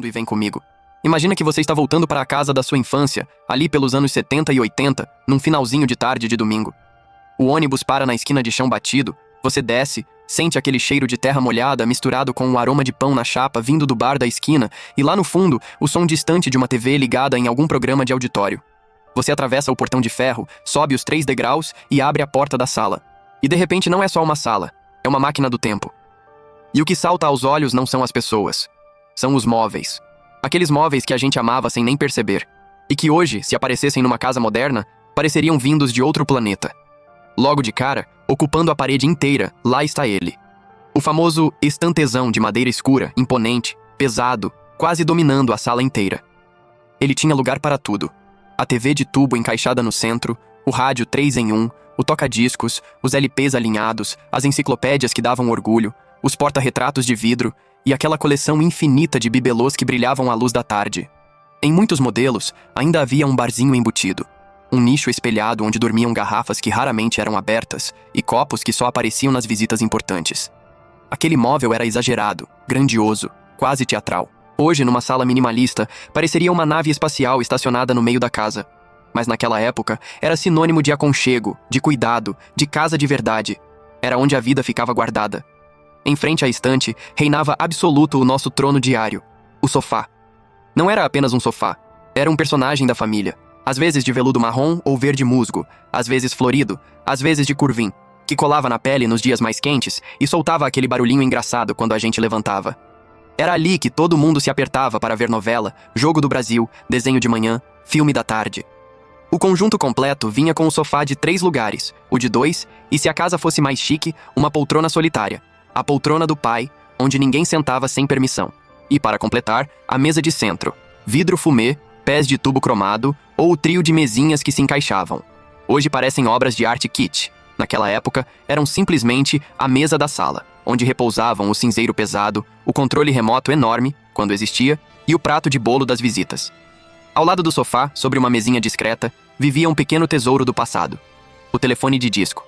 e vem comigo. Imagina que você está voltando para a casa da sua infância, ali pelos anos 70 e 80, num finalzinho de tarde de domingo. O ônibus para na esquina de chão batido, você desce, sente aquele cheiro de terra molhada misturado com um aroma de pão na chapa vindo do bar da esquina e lá no fundo, o som distante de uma TV ligada em algum programa de auditório. Você atravessa o portão de ferro, sobe os 3 degraus e abre a porta da sala. E de repente não é só uma sala, é uma máquina do tempo. E o que salta aos olhos não são as pessoas, são os móveis. Aqueles móveis que a gente amava sem nem perceber. E que hoje, se aparecessem numa casa moderna, pareceriam vindos de outro planeta. Logo de cara, ocupando a parede inteira, lá está ele. O famoso estantezão de madeira escura, imponente, pesado, quase dominando a sala inteira. Ele tinha lugar para tudo. A TV de tubo encaixada no centro, o rádio 3 em 1, o toca-discos, os LPs alinhados, as enciclopédias que davam orgulho, os porta-retratos de vidro e aquela coleção infinita de bibelôs que brilhavam à luz da tarde. Em muitos modelos, ainda havia um barzinho embutido. Um nicho espelhado onde dormiam garrafas que raramente eram abertas e copos que só apareciam nas visitas importantes. Aquele móvel era exagerado, grandioso, quase teatral. Hoje, numa sala minimalista, pareceria uma nave espacial estacionada no meio da casa. Mas naquela época, era sinônimo de aconchego, de cuidado, de casa de verdade. Era onde a vida ficava guardada. Em frente à estante, reinava absoluto o nosso trono diário, o sofá. Não era apenas um sofá, era um personagem da família. Às vezes de veludo marrom ou verde musgo, às vezes florido, às vezes de curvim, que colava na pele nos dias mais quentes e soltava aquele barulhinho engraçado quando a gente levantava. Era ali que todo mundo se apertava para ver novela, Jogo do Brasil, desenho de manhã, filme da tarde. O conjunto completo vinha com o sofá de 3 lugares, o de 2, e se a casa fosse mais chique, uma poltrona solitária, a poltrona do pai, onde ninguém sentava sem permissão. E, para completar, a mesa de centro, vidro fumê, pés de tubo cromado ou o trio de mesinhas que se encaixavam. Hoje parecem obras de arte kitsch. Naquela época, eram simplesmente a mesa da sala, onde repousavam o cinzeiro pesado, o controle remoto enorme, quando existia, e o prato de bolo das visitas. Ao lado do sofá, sobre uma mesinha discreta, vivia um pequeno tesouro do passado. O telefone de disco.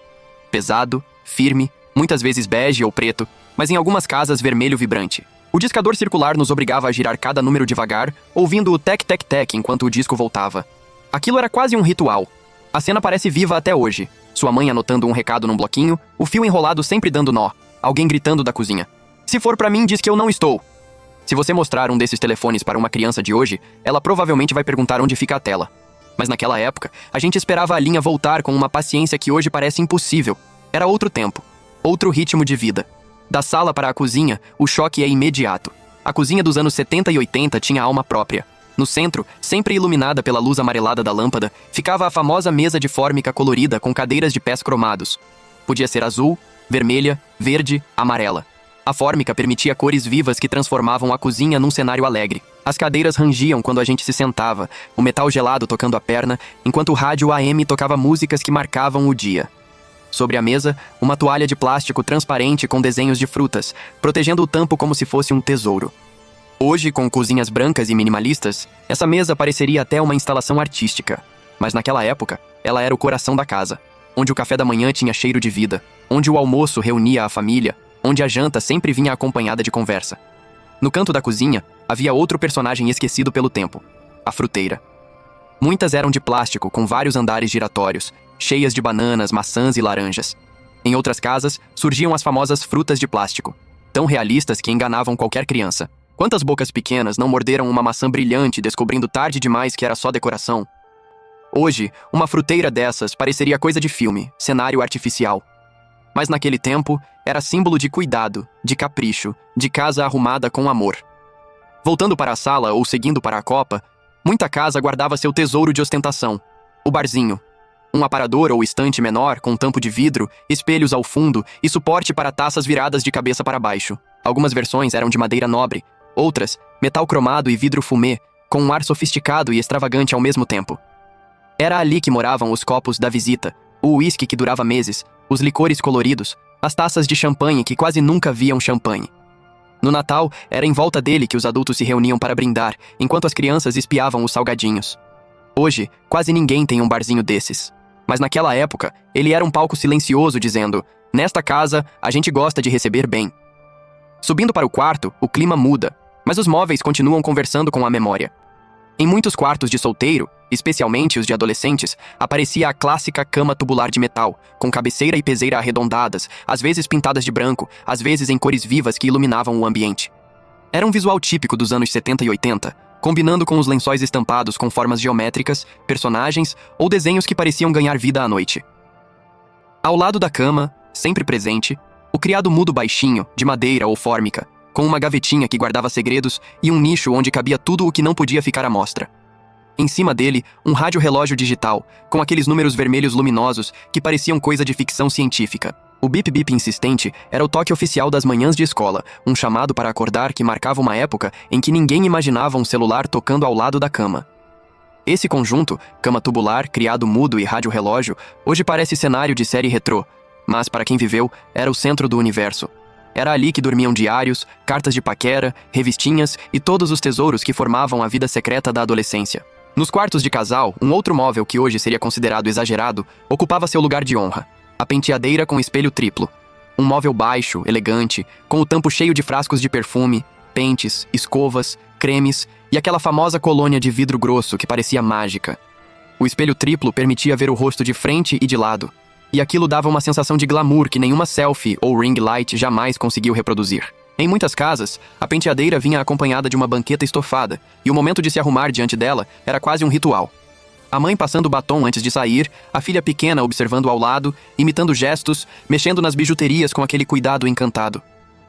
Pesado, firme, muitas vezes bege ou preto, mas em algumas casas vermelho vibrante. O discador circular nos obrigava a girar cada número devagar, ouvindo o tec-tec-tec enquanto o disco voltava. Aquilo era quase um ritual. A cena parece viva até hoje. Sua mãe anotando um recado num bloquinho, o fio enrolado sempre dando nó, alguém gritando da cozinha. Se for pra mim, diz que eu não estou. Se você mostrar um desses telefones para uma criança de hoje, ela provavelmente vai perguntar onde fica a tela. Mas naquela época, a gente esperava a linha voltar com uma paciência que hoje parece impossível. Era outro tempo, outro ritmo de vida. Da sala para a cozinha, o choque é imediato. A cozinha dos anos 70 e 80 tinha alma própria. No centro, sempre iluminada pela luz amarelada da lâmpada, ficava a famosa mesa de fórmica colorida com cadeiras de pés cromados. Podia ser azul, vermelha, verde, amarela. A fórmica permitia cores vivas que transformavam a cozinha num cenário alegre. As cadeiras rangiam quando a gente se sentava, o metal gelado tocando a perna, enquanto o rádio AM tocava músicas que marcavam o dia. Sobre a mesa, uma toalha de plástico transparente com desenhos de frutas, protegendo o tampo como se fosse um tesouro. Hoje, com cozinhas brancas e minimalistas, essa mesa pareceria até uma instalação artística. Mas naquela época, ela era o coração da casa, onde o café da manhã tinha cheiro de vida, onde o almoço reunia a família, onde a janta sempre vinha acompanhada de conversa. No canto da cozinha, havia outro personagem esquecido pelo tempo, a fruteira. Muitas eram de plástico, com vários andares giratórios, cheias de bananas, maçãs e laranjas. Em outras casas, surgiam as famosas frutas de plástico, tão realistas que enganavam qualquer criança. Quantas bocas pequenas não morderam uma maçã brilhante, descobrindo tarde demais que era só decoração? Hoje, uma fruteira dessas pareceria coisa de filme, cenário artificial. Mas naquele tempo, era símbolo de cuidado, de capricho, de casa arrumada com amor. Voltando para a sala ou seguindo para a copa, muita casa guardava seu tesouro de ostentação, o barzinho. Um aparador ou estante menor, com tampo de vidro, espelhos ao fundo e suporte para taças viradas de cabeça para baixo. Algumas versões eram de madeira nobre, outras, metal cromado e vidro fumê, com um ar sofisticado e extravagante ao mesmo tempo. Era ali que moravam os copos da visita, o uísque que durava meses, os licores coloridos, as taças de champanhe que quase nunca viam champanhe. No Natal, era em volta dele que os adultos se reuniam para brindar, enquanto as crianças espiavam os salgadinhos. Hoje, quase ninguém tem um barzinho desses. Mas naquela época, ele era um palco silencioso dizendo: "Nesta casa, a gente gosta de receber bem." Subindo para o quarto, o clima muda. Mas os móveis continuam conversando com a memória. Em muitos quartos de solteiro, especialmente os de adolescentes, aparecia a clássica cama tubular de metal, com cabeceira e peseira arredondadas, às vezes pintadas de branco, às vezes em cores vivas que iluminavam o ambiente. Era um visual típico dos anos 70 e 80, combinando com os lençóis estampados com formas geométricas, personagens ou desenhos que pareciam ganhar vida à noite. Ao lado da cama, sempre presente, o criado mudo baixinho, de madeira ou fórmica, com uma gavetinha que guardava segredos e um nicho onde cabia tudo o que não podia ficar à mostra. Em cima dele, um rádio-relógio digital, com aqueles números vermelhos luminosos que pareciam coisa de ficção científica. O bip-bip insistente era o toque oficial das manhãs de escola, um chamado para acordar que marcava uma época em que ninguém imaginava um celular tocando ao lado da cama. Esse conjunto, cama tubular, criado mudo e rádio-relógio, hoje parece cenário de série retrô, mas para quem viveu, era o centro do universo. Era ali que dormiam diários, cartas de paquera, revistinhas e todos os tesouros que formavam a vida secreta da adolescência. Nos quartos de casal, um outro móvel que hoje seria considerado exagerado ocupava seu lugar de honra: a penteadeira com espelho triplo. Um móvel baixo, elegante, com o tampo cheio de frascos de perfume, pentes, escovas, cremes e aquela famosa colônia de vidro grosso que parecia mágica. O espelho triplo permitia ver o rosto de frente e de lado, e aquilo dava uma sensação de glamour que nenhuma selfie ou ring light jamais conseguiu reproduzir. Em muitas casas, a penteadeira vinha acompanhada de uma banqueta estofada, e o momento de se arrumar diante dela era quase um ritual. A mãe passando batom antes de sair, a filha pequena observando ao lado, imitando gestos, mexendo nas bijuterias com aquele cuidado encantado.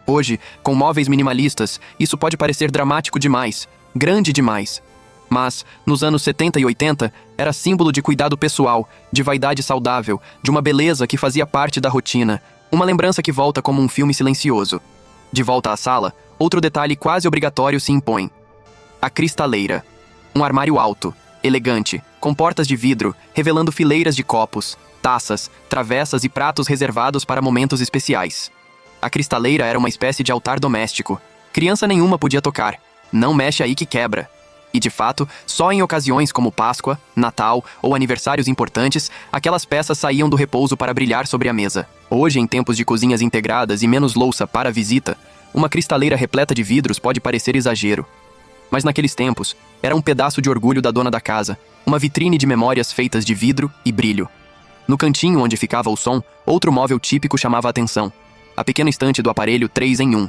Hoje, com móveis minimalistas, isso pode parecer dramático demais, grande demais. Mas, nos anos 70 e 80, era símbolo de cuidado pessoal, de vaidade saudável, de uma beleza que fazia parte da rotina, uma lembrança que volta como um filme silencioso. De volta à sala, outro detalhe quase obrigatório se impõe: a cristaleira. Um armário alto, elegante, com portas de vidro, revelando fileiras de copos, taças, travessas e pratos reservados para momentos especiais. A cristaleira era uma espécie de altar doméstico. Criança nenhuma podia tocar. Não mexe aí que quebra. E, de fato, só em ocasiões como Páscoa, Natal ou aniversários importantes, aquelas peças saíam do repouso para brilhar sobre a mesa. Hoje, em tempos de cozinhas integradas e menos louça para a visita, uma cristaleira repleta de vidros pode parecer exagero. Mas naqueles tempos, era um pedaço de orgulho da dona da casa, uma vitrine de memórias feitas de vidro e brilho. No cantinho onde ficava o som, outro móvel típico chamava a atenção: a pequena estante do aparelho 3 em 1.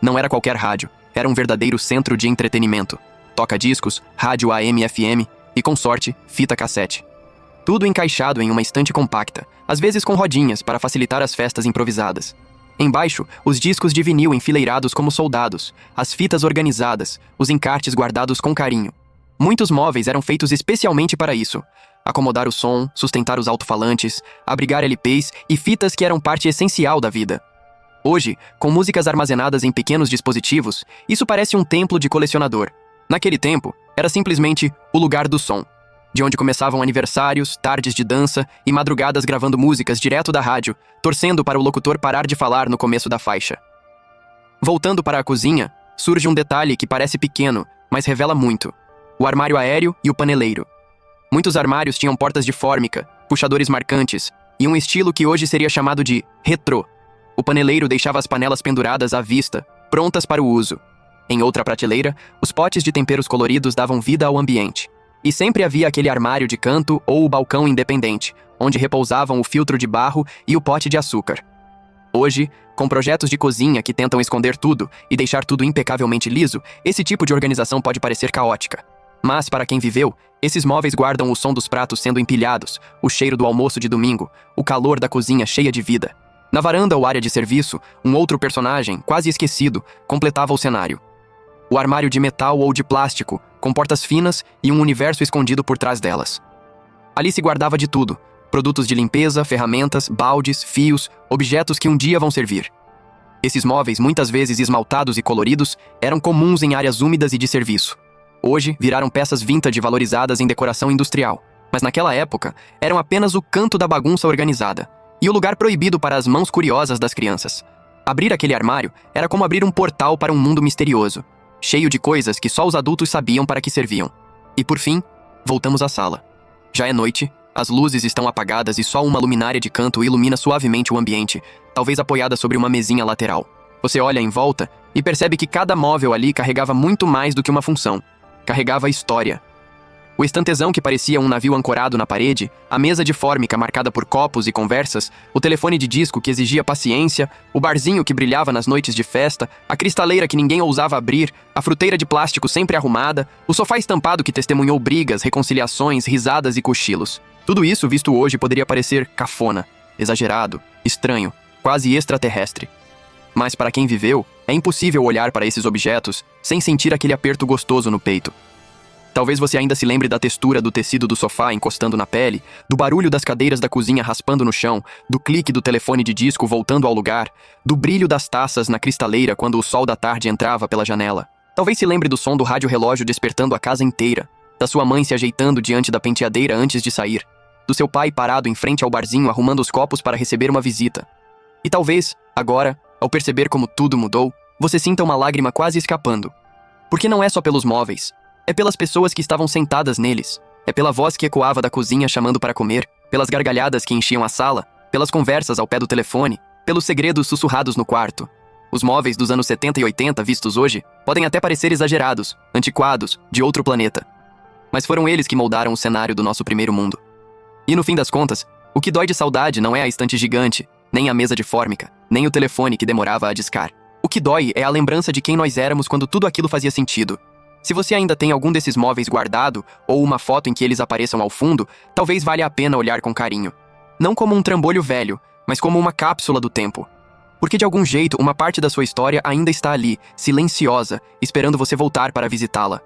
Não era qualquer rádio, era um verdadeiro centro de entretenimento. Toca-discos, rádio AM/FM e, com sorte, fita cassete. Tudo encaixado em uma estante compacta, às vezes com rodinhas para facilitar as festas improvisadas. Embaixo, os discos de vinil enfileirados como soldados, as fitas organizadas, os encartes guardados com carinho. Muitos móveis eram feitos especialmente para isso: acomodar o som, sustentar os alto-falantes, abrigar LPs e fitas que eram parte essencial da vida. Hoje, com músicas armazenadas em pequenos dispositivos, isso parece um templo de colecionador. Naquele tempo, era simplesmente o lugar do som, de onde começavam aniversários, tardes de dança e madrugadas gravando músicas direto da rádio, torcendo para o locutor parar de falar no começo da faixa. Voltando para a cozinha, surge um detalhe que parece pequeno, mas revela muito: o armário aéreo e o paneleiro. Muitos armários tinham portas de fórmica, puxadores marcantes e um estilo que hoje seria chamado de retrô. O paneleiro deixava as panelas penduradas à vista, prontas para o uso. Em outra prateleira, os potes de temperos coloridos davam vida ao ambiente. E sempre havia aquele armário de canto ou o balcão independente, onde repousavam o filtro de barro e o pote de açúcar. Hoje, com projetos de cozinha que tentam esconder tudo e deixar tudo impecavelmente liso, esse tipo de organização pode parecer caótica. Mas, para quem viveu, esses móveis guardam o som dos pratos sendo empilhados, o cheiro do almoço de domingo, o calor da cozinha cheia de vida. Na varanda ou área de serviço, um outro personagem, quase esquecido, completava o cenário: o armário de metal ou de plástico, com portas finas e um universo escondido por trás delas. Ali se guardava de tudo: produtos de limpeza, ferramentas, baldes, fios, objetos que um dia vão servir. Esses móveis, muitas vezes esmaltados e coloridos, eram comuns em áreas úmidas e de serviço. Hoje, viraram peças vintage valorizadas em decoração industrial. Mas naquela época, eram apenas o canto da bagunça organizada e o lugar proibido para as mãos curiosas das crianças. Abrir aquele armário era como abrir um portal para um mundo misterioso, cheio de coisas que só os adultos sabiam para que serviam. E por fim, voltamos à sala. Já é noite, as luzes estão apagadas e só uma luminária de canto ilumina suavemente o ambiente, talvez apoiada sobre uma mesinha lateral. Você olha em volta e percebe que cada móvel ali carregava muito mais do que uma função. Carregava história. O estantezão que parecia um navio ancorado na parede, a mesa de fórmica marcada por copos e conversas, o telefone de disco que exigia paciência, o barzinho que brilhava nas noites de festa, a cristaleira que ninguém ousava abrir, a fruteira de plástico sempre arrumada, o sofá estampado que testemunhou brigas, reconciliações, risadas e cochilos. Tudo isso, visto hoje, poderia parecer cafona, exagerado, estranho, quase extraterrestre. Mas para quem viveu, é impossível olhar para esses objetos sem sentir aquele aperto gostoso no peito. Talvez você ainda se lembre da textura do tecido do sofá encostando na pele, do barulho das cadeiras da cozinha raspando no chão, do clique do telefone de disco voltando ao lugar, do brilho das taças na cristaleira quando o sol da tarde entrava pela janela. Talvez se lembre do som do rádio-relógio despertando a casa inteira, da sua mãe se ajeitando diante da penteadeira antes de sair, do seu pai parado em frente ao barzinho arrumando os copos para receber uma visita. E talvez, agora, ao perceber como tudo mudou, você sinta uma lágrima quase escapando. Porque não é só pelos móveis. É pelas pessoas que estavam sentadas neles. É pela voz que ecoava da cozinha chamando para comer, pelas gargalhadas que enchiam a sala, pelas conversas ao pé do telefone, pelos segredos sussurrados no quarto. Os móveis dos anos 70 e 80 vistos hoje podem até parecer exagerados, antiquados, de outro planeta. Mas foram eles que moldaram o cenário do nosso primeiro mundo. E no fim das contas, o que dói de saudade não é a estante gigante, nem a mesa de fórmica, nem o telefone que demorava a discar. O que dói é a lembrança de quem nós éramos quando tudo aquilo fazia sentido. Se você ainda tem algum desses móveis guardado, ou uma foto em que eles apareçam ao fundo, talvez valha a pena olhar com carinho. Não como um trambolho velho, mas como uma cápsula do tempo. Porque de algum jeito, uma parte da sua história ainda está ali, silenciosa, esperando você voltar para visitá-la.